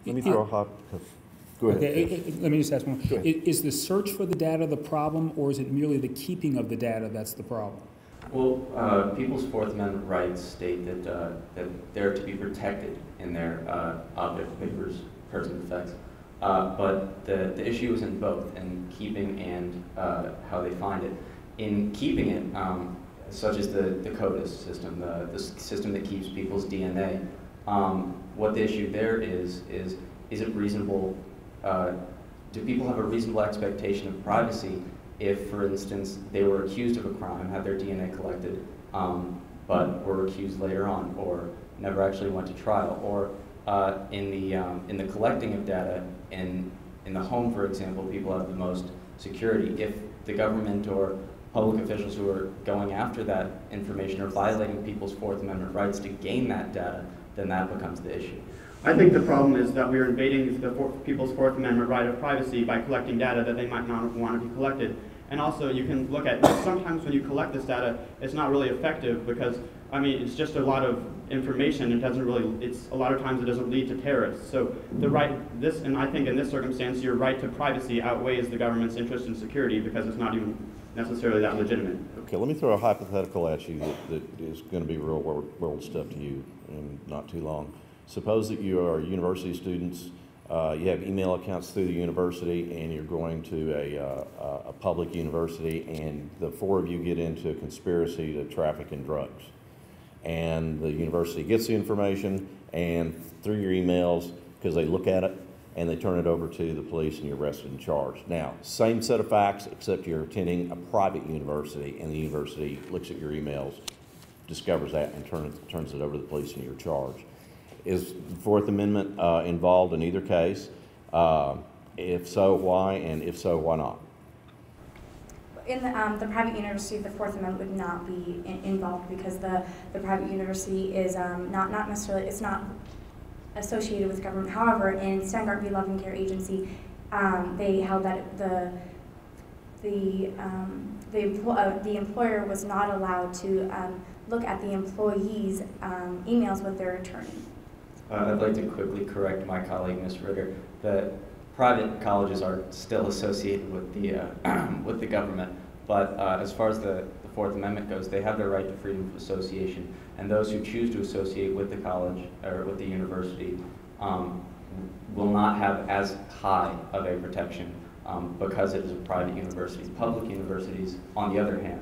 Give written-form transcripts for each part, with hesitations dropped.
Let me throw a hop. Go ahead. Okay, let me just ask one. Go ahead. Is the search for the data the problem, or is it merely the keeping of the data that's the problem? Well, people's Fourth Amendment rights state that they're to be protected in their object, papers, persons, effects. But the issue is in both, in keeping and how they find it. In keeping it, such as the CODIS system, the system that keeps people's DNA, what the issue there is it reasonable, do people have a reasonable expectation of privacy if, for instance, they were accused of a crime, had their DNA collected, but were accused later on, or never actually went to trial, or in the collecting of data in the home, for example, people have the most security. If the government or public officials who are going after that information are violating people's Fourth Amendment rights to gain that data, then that becomes the issue. I think the problem is that we are invading people's Fourth Amendment right of privacy by collecting data that they might not want to be collected. And also, you can look at, sometimes when you collect this data, it's not really effective because, I mean, it's just a lot of information. It doesn't really, a lot of times it doesn't lead to terrorists. So and I think in this circumstance, your right to privacy outweighs the government's interest in security because it's not even necessarily that legitimate. Okay, let me throw a hypothetical at you that is going to be real world stuff to you in not too long. Suppose that you are university students, you have email accounts through the university, and you're going to a public university, and the four of you get into a conspiracy to traffic in drugs. And the university gets the information, and through your emails, because they look at it, and they turn it over to the police, and you're arrested and charged. Now, same set of facts, except you're attending a private university, and the university looks at your emails, discovers that, and turns it over to the police, and you're charged. Is the Fourth Amendment involved in either case? If so, why? And if so, why not? In the private university, the Fourth Amendment would not be involved because the private university is not necessarily, it's not associated with government. However, in Stangart v. Loving Care Agency, they held that the employer was not allowed to look at the employee's emails with their attorney. I'd like to quickly correct my colleague, Ms. Ritter, that private colleges are still associated with the government, but as far as the Fourth Amendment goes, they have their right to freedom of association, and those who choose to associate with the college or with the university will not have as high of a protection because it is a private university. Public universities, on the other hand,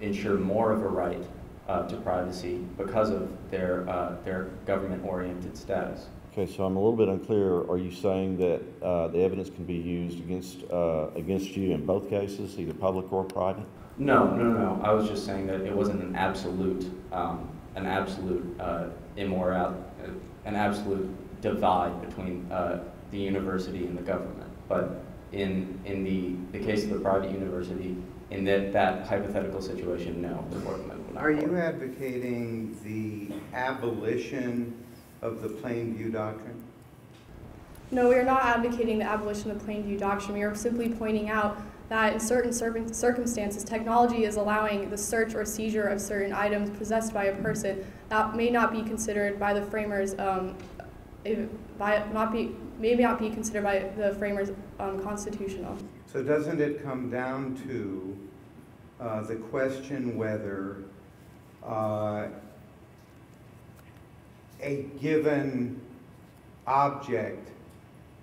ensure more of a right to privacy because of their government-oriented status. Okay, so I'm a little bit unclear. Are you saying that the evidence can be used against you in both cases, either public or private? No. I was just saying that it wasn't an absolute divide between the university and the government. But in the case of the private university, in that hypothetical situation, no, the Fourth Amendment will not. Are you advocating the abolition of the Plainview Doctrine? No, we are not advocating the abolition of the Plainview Doctrine. We are simply pointing out that in certain circumstances, technology is allowing the search or seizure of certain items possessed by a person that may not be considered by the framers, may not be considered by the framers constitutional. So doesn't it come down to the question whether a given object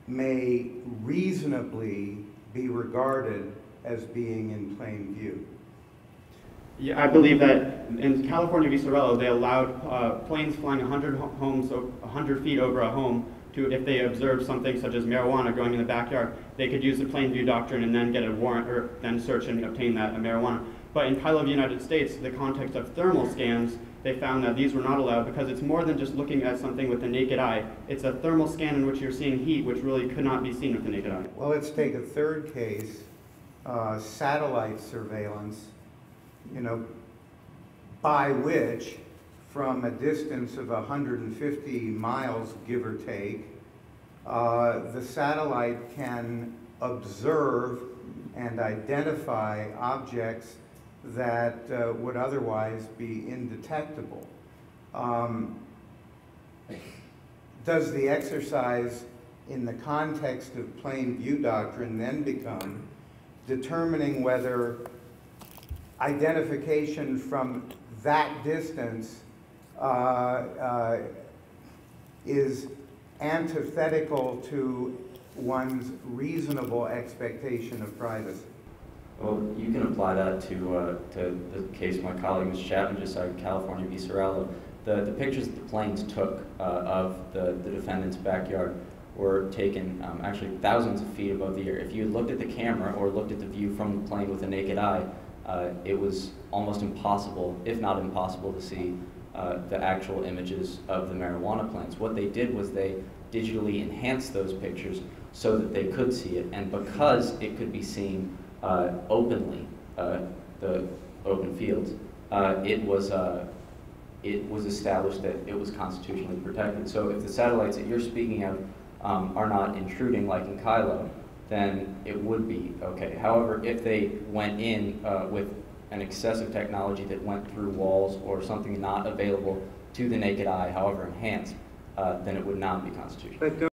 may reasonably be regarded as being in plain view? Yeah, I believe that in California v. Sorello, they allowed planes flying 100 feet over a home to, if they observed something such as marijuana growing in the backyard, they could use the plain view doctrine and then get a warrant or then search and obtain that marijuana. But in Kylo v. United States, the context of thermal scans, they found that these were not allowed because it's more than just looking at something with the naked eye. It's a thermal scan in which you're seeing heat, which really could not be seen with the naked eye. Well, let's take a third case, satellite surveillance, by which, from a distance of 150 miles, give or take, the satellite can observe and identify objects that would otherwise be indetectable. does the exercise in the context of plain view doctrine then become determining whether identification from that distance is antithetical to one's reasonable expectation of privacy? Well, you can apply that to the case my colleague Ms. Chapman just cited, California v. Sorello. The pictures that the planes took of the defendant's backyard were taken actually thousands of feet above the air. If you looked at the camera or looked at the view from the plane with a naked eye, it was almost impossible, if not impossible, to see the actual images of the marijuana plants. What they did was they digitally enhanced those pictures so that they could see it, and because it could be seen openly, the open fields, it was established that it was constitutionally protected. So if the satellites that you're speaking of are not intruding like in Kylo, then it would be okay. However, if they went in with an excessive technology that went through walls or something not available to the naked eye, however enhanced, then it would not be constitutional. But